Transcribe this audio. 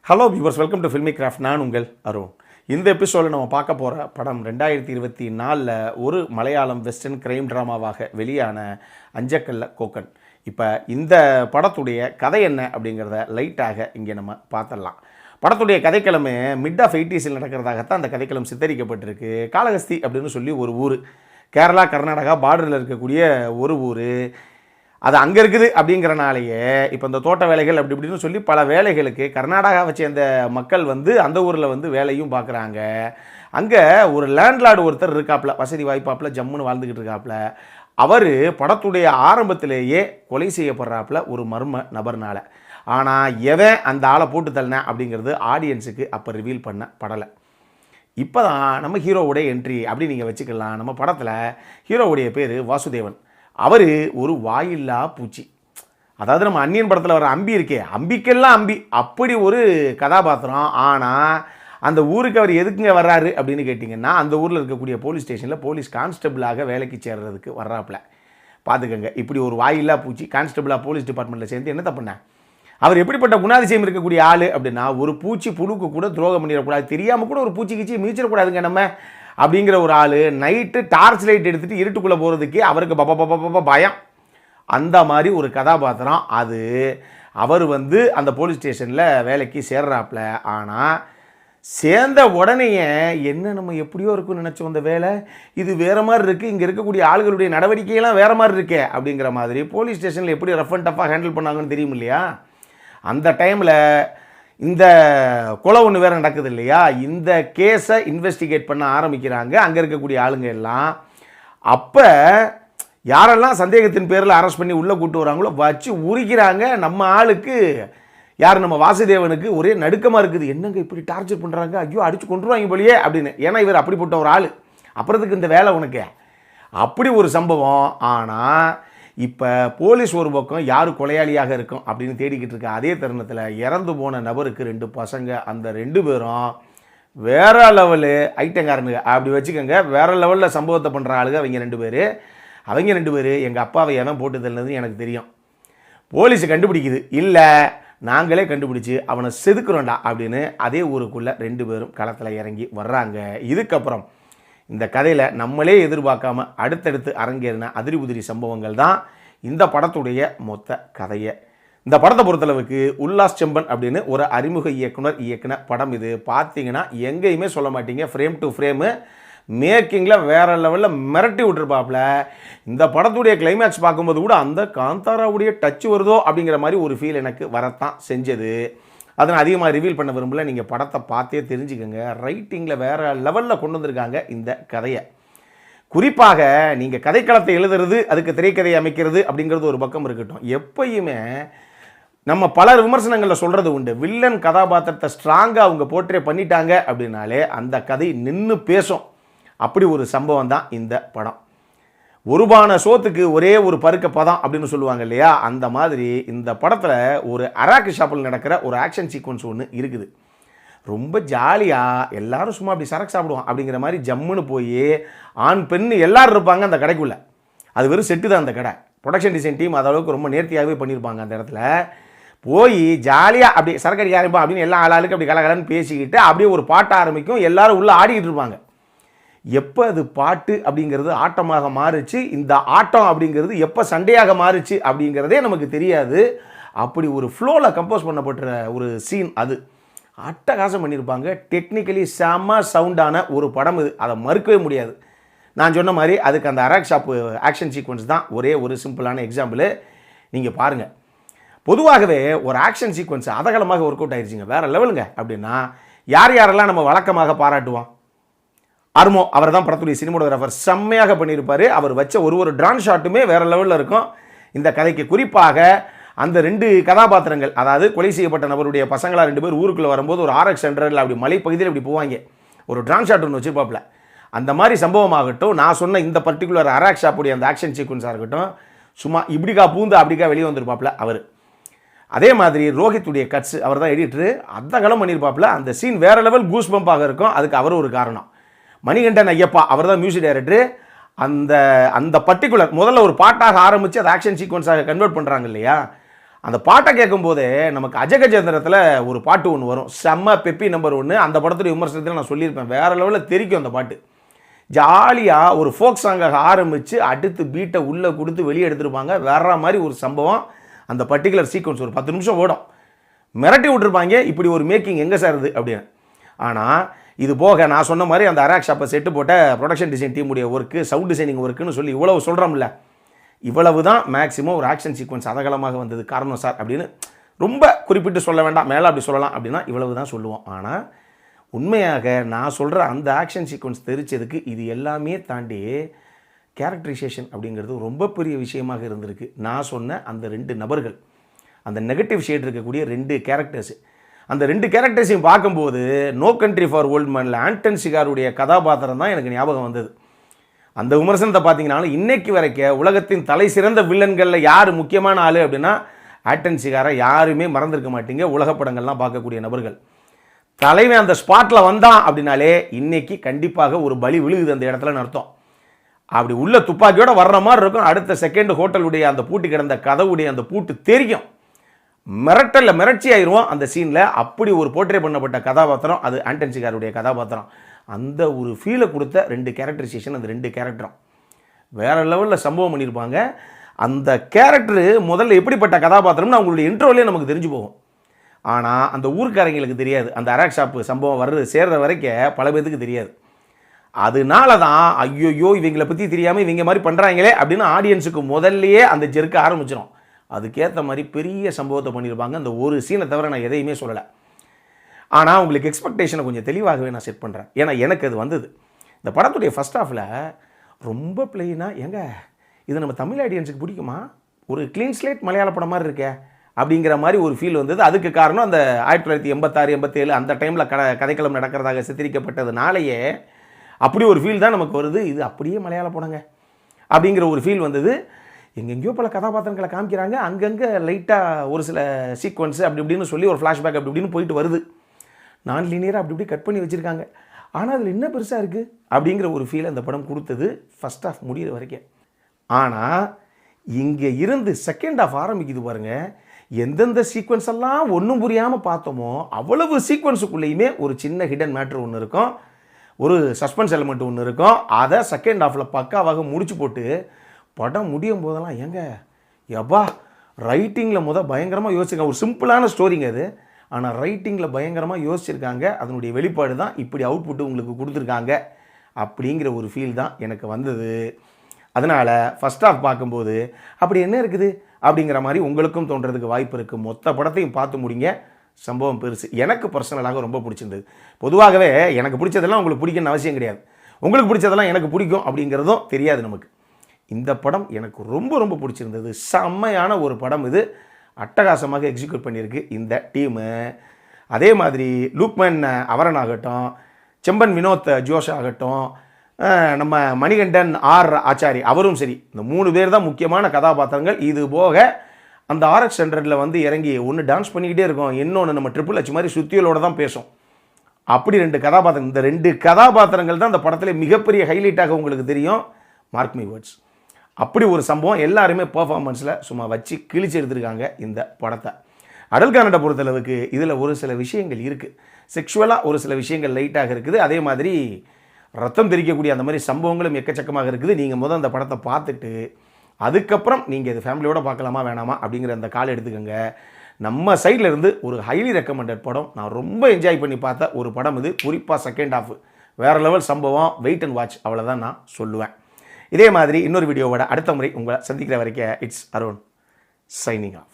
Hello viewers, welcome to filmi craft. நான் உங்கள் அருண். இந்த எபிசோடில் நம்ம பார்க்க போகிற படம் 2024 ஒரு மலையாளம் வெஸ்டர்ன் கிரைம் ட்ராமாவாக வெளியான அஞ்சக்கல்ல கோக்கன். இப்போ இந்த படத்துடைய கதை என்ன அப்படிங்கிறத லைட்டாக இங்கே நம்ம பார்த்துடலாம். படத்துடைய கதைக்கிழமை மிட் ஆஃப் 80s நடக்கிறதாகத்தான் அந்த கதைக்கிழமை சித்தரிக்கப்பட்டிருக்கு. காளஹஸ்தி அப்படின்னு சொல்லி ஒரு ஊர், கேரளா கர்நாடகா பார்டரில் இருக்கக்கூடிய ஒரு ஊர். அது அங்கே இருக்குது அப்படிங்கிறனாலேயே இப்போ இந்த தோட்ட வேலைகள் அப்படி இப்படின்னு சொல்லி பல வேலைகளுக்கு கர்நாடகாவை சேர்ந்த மக்கள் அந்த ஊரில் வேலையும் பார்க்குறாங்க. அங்கே ஒரு லேண்ட்லார்டு ஒருத்தர் இருக்காப்புல, வசதி வாய்ப்பாப்பில் ஜம்முன்னு வாழ்ந்துக்கிட்டு இருக்காப்புல. அவர் படத்துடைய ஆரம்பத்திலேயே கொலை செய்யப்படுறாப்புல ஒரு மர்ம நபர்னால். ஆனால் எவன் அந்த ஆளை போட்டு தள்ளினேன் அப்படிங்கிறது ஆடியன்ஸுக்கு அப்போ ரிவீல் பண்ண படலை. இப்போ தான் நம்ம ஹீரோவுடைய என்ட்ரி அப்படி நீங்கள் வச்சுக்கலாம். நம்ம படத்தில் ஹீரோவுடைய பேர் வாசுதேவன். அவர் ஒரு வாயில்லா பூச்சி. அதாவது நம்ம அந்நியன் படத்தில் வர அம்பி இருக்கே, அம்பிக்கெல்லாம் அம்பி, அப்படி ஒரு கதாபாத்திரம். ஆனால் அந்த ஊருக்கு அவர் எதுக்குங்க வர்றாரு அப்படின்னு கேட்டிங்கன்னா, அந்த ஊரில் இருக்கக்கூடிய போலீஸ் ஸ்டேஷனில் போலீஸ் கான்ஸ்டபிளாக வேலைக்கு சேர்றதுக்கு வர்றாப்புல. பார்த்துக்கங்க, இப்படி ஒரு வாயில்லா பூச்சி கான்ஸ்டபிளாக போலீஸ் டிபார்ட்மெண்ட்டில் சேர்ந்து என்ன தப்புண்ணா? அவர் எப்படிப்பட்ட குணாதிசயம் இருக்கக்கூடிய ஆள் அப்படின்னா, ஒரு பூச்சி புழுக்கு கூட துரோகம் பண்ணிடக்கூடாது, தெரியாமல் கூட ஒரு பூச்சி கிச்சி மிதிச்சிடக்கூடாதுங்க நம்ம அப்படிங்கிற ஒரு ஆள். நைட்டு டார்ச் லைட் எடுத்துகிட்டு இருட்டுக்குள்ளே போகிறதுக்கே அவருக்கு பயம். அந்த மாதிரி ஒரு கதாபாத்திரம் அது. அவர் அந்த போலீஸ் ஸ்டேஷனில் வேலைக்கு சேர்றாப்புல. ஆனால் சேர்ந்த உடனேயே என்ன நம்ம எப்படியோ இருக்குன்னு நினச்சோம், அந்த வேலை இது வேறு மாதிரி இருக்குது, இங்கே இருக்கக்கூடிய ஆளுகளுடைய நடவடிக்கையெல்லாம் வேறு மாதிரி இருக்கே அப்படிங்கிற மாதிரி போலீஸ் ஸ்டேஷனில் எப்படி ரஃப் அண்ட் டஃப்பாக ஹேண்டில் பண்ணாங்கன்னு தெரியும் இல்லையா? அந்த டைமில் இந்த கொலை ஒன்று வேறு நடக்குது இல்லையா? இந்த கேஸை இன்வெஸ்டிகேட் பண்ண ஆரம்பிக்கிறாங்க அங்கே இருக்கக்கூடிய ஆளுங்க எல்லாம். அப்போ யாரெல்லாம் சந்தேகத்தின் பேரில் அரெஸ்ட் பண்ணி உள்ளே கூட்டு வராங்களோ வச்சு உரிக்கிறாங்க. நம்ம ஆளுக்கு யார், நம்ம வாசுதேவனுக்கு ஒரே நடுக்கமாக இருக்குது. என்னங்க இப்படி டார்ச்சர் பண்ணுறாங்க, ஐயோ அடித்து கொண்டுருவாங்க போலியே அப்படின்னு. ஏன்னா இவர் அப்படிப்பட்ட ஒரு ஆள், அப்புறத்துக்கு இந்த வேலை உனக்கு அப்படி ஒரு சம்பவம். ஆனால் இப்போ போலீஸ் ஒரு பக்கம் யார் கொலையாளியாக இருக்கும் அப்படின்னு தேடிக்கிட்டு இருக்க அதே தருணத்தில் இறந்து போன நபருக்கு 2 பசங்க. அந்த 2 பேரும் வேற லெவலு ஐட்டங்காரனுங்க அப்படி வச்சுக்கோங்க. வேறு லெவலில் சம்பவத்தை பண்ணுற ஆளுங்க அவங்க 2 பேர். எங்கள் அப்பாவை எவன் போட்டு தள்ளினது எனக்கு தெரியும், போலீஸை கண்டுபிடிக்குது, இல்லை நாங்களே கண்டுபிடிச்சி அவனை செதுக்குறோண்டா அப்படின்னு அதே ஊருக்குள்ளே 2 பேரும் களத்தில் இறங்கி வர்றாங்க. இதுக்கப்புறம் இந்த கதையில் நம்மளே எதிர்பார்க்காம அடுத்தடுத்து அரங்கேறின அதிரி உதிரி சம்பவங்கள் தான் இந்த படத்துடைய மொத்த கதையை. இந்த படத்தை பொறுத்தளவுக்கு உல்லாஸ் செம்பன் அப்படின்னு ஒரு அறிமுக இயக்குனர் இயக்குன படம். இது பார்த்தீங்கன்னா எங்கேயுமே சொல்ல மாட்டீங்க, ஃப்ரேம் டு ஃப்ரேமு மேக்கிங்கில் வேறு லெவலில் மிரட்டி விட்டுருப்பாப்புல. இந்த படத்துடைய கிளைமேக்ஸ் பார்க்கும்போது கூட அந்த காந்தாராவுடைய டச் வருதோ அப்படிங்கிற மாதிரி ஒரு ஃபீல் எனக்கு வரத்தான் செஞ்சது. அதை நான் அதிகமாக ரிவீல் பண்ண விரும்பல, நீங்கள் படத்தை பார்த்தே தெரிஞ்சுக்கோங்க. ரைட்டிங்கில் வேறு லெவலில் கொண்டு வந்திருக்காங்க இந்த கதையை. குறிப்பாக நீங்கள் கதைக்களத்தை எழுதுறது, அதுக்கு திரைக்கதையை அமைக்கிறது அப்படிங்கிறது ஒரு பக்கம் இருக்கட்டும். எப்பயுமே நம்ம பல விமர்சனங்களில் சொல்கிறது உண்டு, வில்லன் கதாபாத்திரத்தை ஸ்ட்ராங்காக அவங்க போர்ட்ரே பண்ணிட்டாங்க அப்படின்னாலே அந்த கதை நின்று பேசும். அப்படி ஒரு சம்பவம் தான் இந்த படம். ஒரு பான சோத்துக்கு ஒரே ஒரு பருக்க பதம் அப்படின்னு சொல்லுவாங்க இல்லையா? அந்த மாதிரி இந்த படத்தில் ஒரு அராக்கு ஷாப்பில் நடக்கிற ஒரு ஆக்ஷன் சீக்வன்ஸ் ஒன்று இருக்குது. ரொம்ப ஜாலியாக எல்லாரும் சும்மா அப்படி சரக்கு சாப்பிடுவோம் அப்படிங்கிற மாதிரி ஜம்முன்னு போய் ஆண் பெண் எல்லோரும் இருப்பாங்க அந்த கடைக்குள்ளே. அது வெறும் செட்டு தான் அந்த கடை. ப்ரொடக்ஷன் டிசைன் டீம் அதளவுக்கு ரொம்ப நேர்த்தியாகவே பண்ணியிருப்பாங்க. அந்த இடத்துல போய் ஜாலியாக அப்படி சரக்கு அடிக்க ஆரம்பிப்போம் அப்படின்னு எல்லா ஆளுக்கு அப்படி கலகலன்னு பேசிக்கிட்டு அப்படியே ஒரு பாட்ட ஆரம்பிக்கும். எல்லோரும் உள்ளே ஆடிக்கிட்டு இருப்பாங்க. எப்போ அது பாட்டு அப்படிங்கிறது ஆட்டமாக மாறுச்சு, இந்த ஆட்டம் அப்படிங்கிறது எப்போ சண்டையாக மாறுச்சு அப்படிங்கிறதே நமக்கு தெரியாது. அப்படி ஒரு ஃப்ளோவில் கம்போஸ் பண்ணப்பட்ட ஒரு சீன் அது. அட்டகாசம் பண்ணியிருப்பாங்க. டெக்னிக்கலி செம்ம சவுண்டான ஒரு படம் இது, அதை மறுக்கவே முடியாது. நான் சொன்ன மாதிரி அதுக்கு அந்த அராக் ஷாப்பு ஆக்ஷன் சீக்வன்ஸ் தான் ஒரே ஒரு சிம்பிளான எக்ஸாம்பிள். நீங்கள் பாருங்கள், பொதுவாகவே ஒரு ஆக்ஷன் சீக்வன்ஸ் அதகலமாக ஒர்க் அவுட் ஆயிடுச்சுங்க, வேறு லெவலுங்க அப்படின்னா யாரெல்லாம் நம்ம வழக்கமாக பாராட்டுவோம்? அருமோ அவர் தான் படத்துடைய சினிமோகிராஃபர், செம்மையாக பண்ணியிருப்பார். அவர் வச்ச ஒரு ட்ரான் ஷாட்டுமே வேறு லெவலில் இருக்கும் இந்த கதைக்கு. குறிப்பாக அந்த 2 கதாபாத்திரங்கள், அதாவது கொலை செய்யப்பட்ட நபருடைய பசங்களாக 2 பேர் ஊருக்குள்ளே வரும்போது ஒரு RX சென்டரில் அப்படி மலைப்பகுதியில் இப்படி போவாங்க, ஒரு ட்ரான் ஷாட் ஒன்று வச்சுருப்பாப்பில். அந்த மாதிரி சம்பவமாகட்டும், நான் சொன்ன இந்த பர்டிகுலர் அராக் ஷாப்புடைய அந்த ஆக்ஷன் சீக்வன்ஸாக இருக்கட்டும், சும்மா இப்படிக்கா பூந்து அப்படிக்கா வெளியே வந்திருப்பாப்பில் அவர். அதே மாதிரி ரோஹித்துடைய கட்ஸ், அவர் தான் எடிட்டரு, அந்த காலம் பண்ணியிருப்பாப்பில். அந்த சீன் வேறு லெவல் கூஸ் பம்பாக இருக்கும். அதுக்கு அவர் ஒரு காரணம். மணிகண்டன் ஐயப்பா, அவர் தான் மியூசிக் டைரக்டரு. அந்த பர்டிகுலர் முதல்ல ஒரு பாட்டாக ஆரம்பித்து அதை ஆக்ஷன் சீக்வன்ஸாக கன்வெர்ட் பண்ணுறாங்க இல்லையா? அந்த பாட்டை கேட்கும்போதே நமக்கு அஜகஜேந்திரத்தில் ஒரு பாட்டு ஒன்று வரும், செம்ம பெப்பி நம்பர் 1. அந்த படத்துடைய விமர்சனத்தில் நான் சொல்லியிருப்பேன், வேறு லெவலில் தெரிக்கும் அந்த பாட்டு. ஜாலியாக ஒரு ஃபோக் சாங்காக ஆரம்பித்து அடுத்து பீட்டை உள்ளே கொடுத்து வெளியே எடுத்துருப்பாங்க. வேற மாதிரி ஒரு சம்பவம். அந்த பர்டிகுலர் சீக்வன்ஸ் ஒரு 10 நிமிஷம் ஓடும். மிரட்டி விட்டுருப்பாங்க, இப்படி ஒரு மேக்கிங் எங்கே சாருது அப்படின்னு. ஆனால் இது போக நான் சொன்ன மாதிரி அந்த அராக் ஷாப்பை செட்டு போட்ட ப்ரொடக்ஷன் டிசைன் டீமுடைய ஒர்க்கு, சவுண்ட் டிசைனிங் ஒர்க்குன்னு சொல்லி இவ்வளவு சொல்கிறோம்ல, இவ்வளவு தான் மேக்ஸிமம் ஒரு ஆக்ஷன் சீக்வன்ஸ் அதகலமாக வந்தது காரணம் சார் அப்படின்னு ரொம்ப குறிப்பிட்டு சொல்ல வேண்டாம், மேலே அப்படி சொல்லலாம் அப்படின்னா இவ்வளவு தான் சொல்லுவோம். ஆனால் உண்மையாக நான் சொல்கிற அந்த ஆக்ஷன் சீக்வன்ஸ் தெரிச்சதுக்கு இது எல்லாமே தாண்டி கேரக்டரைசேஷன் அப்படிங்கிறது ரொம்ப பெரிய விஷயமாக இருந்திருக்கு. நான் சொன்ன அந்த 2 நபர்கள், அந்த நெகட்டிவ் ஷேட் இருக்கக்கூடிய 2 கேரக்டர்ஸ், அந்த 2 கேரக்டர்ஸையும் பார்க்கும்போது நோ கண்ட்ரி ஃபார் ஓல்ட் மேனில் ஆண்டன் சிகாருடைய கதாபாத்திரம் தான் எனக்கு ஞாபகம் வந்தது. அந்த விமர்சனத்தை பார்த்தீங்கன்னா இன்னைக்கு வரைக்கும் உலகத்தின் தலை சிறந்த வில்லன்களில் யார் முக்கியமான ஆள் அப்படின்னா ஆண்டன் சிகாரை யாருமே மறந்துருக்க மாட்டீங்க. உலக படங்கள்லாம் பார்க்கக்கூடிய நபர்கள், தலைவன் அந்த ஸ்பாட்டில் வந்தான் அப்படின்னாலே இன்னைக்கு கண்டிப்பாக ஒரு பலி விழுகுது அந்த இடத்துல அர்த்தம். அப்படி உள்ள துப்பாக்கியோட வர்ற மாதிரி இருக்கும். அடுத்த செகண்ட் ஹோட்டலுடைய அந்த பூட்டி கிடந்த கதவுடைய அந்த பூட்டு தெரியும், மிரட்டலில் மிரட்சி ஆயிடுவோம் அந்த சீனில். அப்படி ஒரு போர்ட்ரே பண்ணப்பட்ட கதாபாத்திரம் அது ஆண்டன் சிகாருடைய கதாபாத்திரம். அந்த ஒரு ஃபீலை கொடுத்த 2 கேரக்டரைசேஷன், அந்த 2 கேரக்டரும் வேறு லெவலில் சம்பவம் பண்ணியிருப்பாங்க. அந்த கேரக்டரு முதல்ல எப்படிப்பட்ட கதாபாத்திரம்னு அவங்களுடைய இன்ட்ரோவிலே நமக்கு தெரிஞ்சு போகும். ஆனால் அந்த ஊருக்காரங்களுக்கு தெரியாது. அந்த அராக் ஷாப்பு சம்பவம் சேர்ற வரைக்கும் பல பேருக்கு தெரியாது. அதனால தான் ஐயோயோ இவங்களை பற்றி தெரியாமல் இவங்க மாதிரி பண்ணுறாங்களே அப்படின்னு ஆடியன்ஸுக்கு முதல்லையே அந்த ஜெர்க்க ஆரம்பிச்சிடும். அதுக்கேற்ற மாதிரி பெரிய சம்பவத்தை பண்ணியிருப்பாங்க. அந்த ஒரு சீனை தவிர நான் எதையுமே சொல்லலை. ஆனால் உங்களுக்கு எக்ஸ்பெக்டேஷனை கொஞ்சம் தெளிவாகவே நான் செட் பண்ணுறேன். ஏன்னா எனக்கு அது வந்தது. இந்த படத்துடைய ஃபஸ்ட் ஹாஃபில் ரொம்ப பிளெயினாக, ஏங்க இது நம்ம தமிழ் ஆடியன்ஸுக்கு பிடிக்குமா, ஒரு க்ளீன் ஸ்லேட் மலையாள படம் மாதிரி இருக்கே அப்படிங்கிற மாதிரி ஒரு ஃபீல் வந்தது. அதுக்கு காரணம் அந்த 1986, 87 அந்த டைமில் கதைக்களம் நடக்கிறதாக சித்தரிக்கப்பட்டதுனாலேயே அப்படி ஒரு ஃபீல் தான் நமக்கு வருது. இது அப்படியே மலையாள படங்க அப்படிங்கிற ஒரு ஃபீல் வந்தது. எங்கெங்கேயோ பல கதாபாத்திரங்களை காமிக்கிறாங்க, அங்கங்கே லைட்டாக ஒரு சில சீக்வன்ஸு அப்படி இப்படின்னு சொல்லி ஒரு ஃப்ளாஷ்பேக் அப்படி இப்படின்னு போயிட்டு வருது. நான் லீனியராக அப்படி இப்படி கட் பண்ணி வச்சுருக்காங்க. ஆனால் அதில் என்ன பெருசாக இருக்குது அப்படிங்கிற ஒரு ஃபீல் அந்த படம் கொடுத்தது ஃபஸ்ட் ஹாஃப் முடிகிற வரைக்கும். ஆனால் இங்கே இருந்து செகண்ட் ஹாஃப் ஆரம்பிக்குது பாருங்கள், எந்தெந்த சீக்வன்ஸ் எல்லாம் ஒன்றும் புரியாமல் பார்த்தோமோ அவ்வளவு சீக்வன்ஸுக்குள்ளேயுமே ஒரு சின்ன ஹிடன் மேட்ரு ஒன்று இருக்கும், ஒரு சஸ்பென்ஸ் எலிமெண்ட் ஒன்று இருக்கும். அதை செகண்ட் ஹாஃபில் பக்காவாக முடிச்சு போட்டு படம் முடியும் போதெல்லாம் ஏங்க எப்பா ரைட்டிங்கில் பயங்கரமாக யோசிச்சிருக்காங்க. ஒரு சிம்பிளான ஸ்டோரிங்க அது, ஆனால் ரைட்டிங்கில் பயங்கரமாக யோசிச்சிருக்காங்க. அதனுடைய வெளிப்பாடு தான் இப்படி அவுட்புட்டு உங்களுக்கு கொடுத்துருக்காங்க அப்படிங்கிற ஒரு ஃபீல் தான் எனக்கு வந்தது. அதனால் ஃபஸ்ட் ஹாஃப் பார்க்கும்போது அப்படி என்ன இருக்குது அப்படிங்கிற மாதிரி உங்களுக்கும் தோன்றதுக்கு வாய்ப்பு இருக்குது. மொத்த படத்தையும் பார்த்து முடிங்க, சம்பவம் பெருசு. எனக்கு பர்சனலாக ரொம்ப பிடிச்சிருந்தது. பொதுவாகவே எனக்கு பிடிச்சதெல்லாம் உங்களுக்கு பிடிக்கணும்னு அவசியம் கிடையாது, உங்களுக்கு பிடிச்சதெல்லாம் எனக்கு பிடிக்கும் அப்படிங்கிறதும் தெரியாது நமக்கு. இந்த படம் எனக்கு ரொம்ப ரொம்ப பிடிச்சிருந்தது. செம்மையான ஒரு படம் இது. அட்டகாசமாக எக்ஸிக்யூட் பண்ணியிருக்கு இந்த டீமு. அதே மாதிரி லூக்மேன் அவரன் ஆகட்டும், செம்பன் வினோத் ஜோஷ் ஆகட்டும், நம்ம மணிகண்டன் ஆச்சாரி அவரும் சரி, இந்த 3 பேர் தான் முக்கியமான கதாபாத்திரங்கள். இது போக அந்த RX 100 இறங்கி ஒன்று டான்ஸ் பண்ணிக்கிட்டே இருக்கும், இன்னொன்று நம்ம ட்ரிபிள் H மாதிரி சுத்தியலோடு தான் பேசும். அப்படி 2 கதாபாத்திரம். இந்த 2 கதாபாத்திரங்கள் தான் அந்த படத்தில் மிகப்பெரிய ஹைலைட்டாக உங்களுக்கு தெரியும். Mark me words. அப்படி ஒரு சம்பவம் எல்லாருமே பர்ஃபார்மன்ஸில் சும்மா வச்சு கிழிச்சு எடுத்துருக்காங்க இந்த படத்தை. அடல் கன்னட பொறுத்தளவுக்கு இதில் ஒரு சில விஷயங்கள் இருக்குது, செக்ஷுவலாக ஒரு சில விஷயங்கள் லைட்டாக இருக்குது. அதே மாதிரி ரத்தம் தெரிக்கக்கூடிய அந்த மாதிரி சம்பவங்களும் எக்கச்சக்கமாக இருக்குது. நீங்கள் அந்த படத்தை பார்த்துட்டு அதுக்கப்புறம் நீங்கள் இது ஃபேமிலியோடு பார்க்கலாமா வேணாமா அப்படிங்கிற அந்த கால் எடுத்துக்கோங்க. நம்ம சைடில் இருந்து ஒரு ஹைலி ரெக்கமெண்டட் படம். நான் ரொம்ப என்ஜாய் பண்ணி பார்த்த ஒரு படம் இது. குறிப்பாக செகண்ட் ஹாஃப் வேறு லெவல் சம்பவம். வெயிட் அண்ட் வாட்ச், அவ்வளோதான் நான் சொல்லுவேன். இதே மாதிரி இன்னொரு வீடியோவோட அடுத்த முறை உங்களை சந்திக்கிற வரைக்கும் இட்ஸ் அருண் சைனிங் ஆஃப்.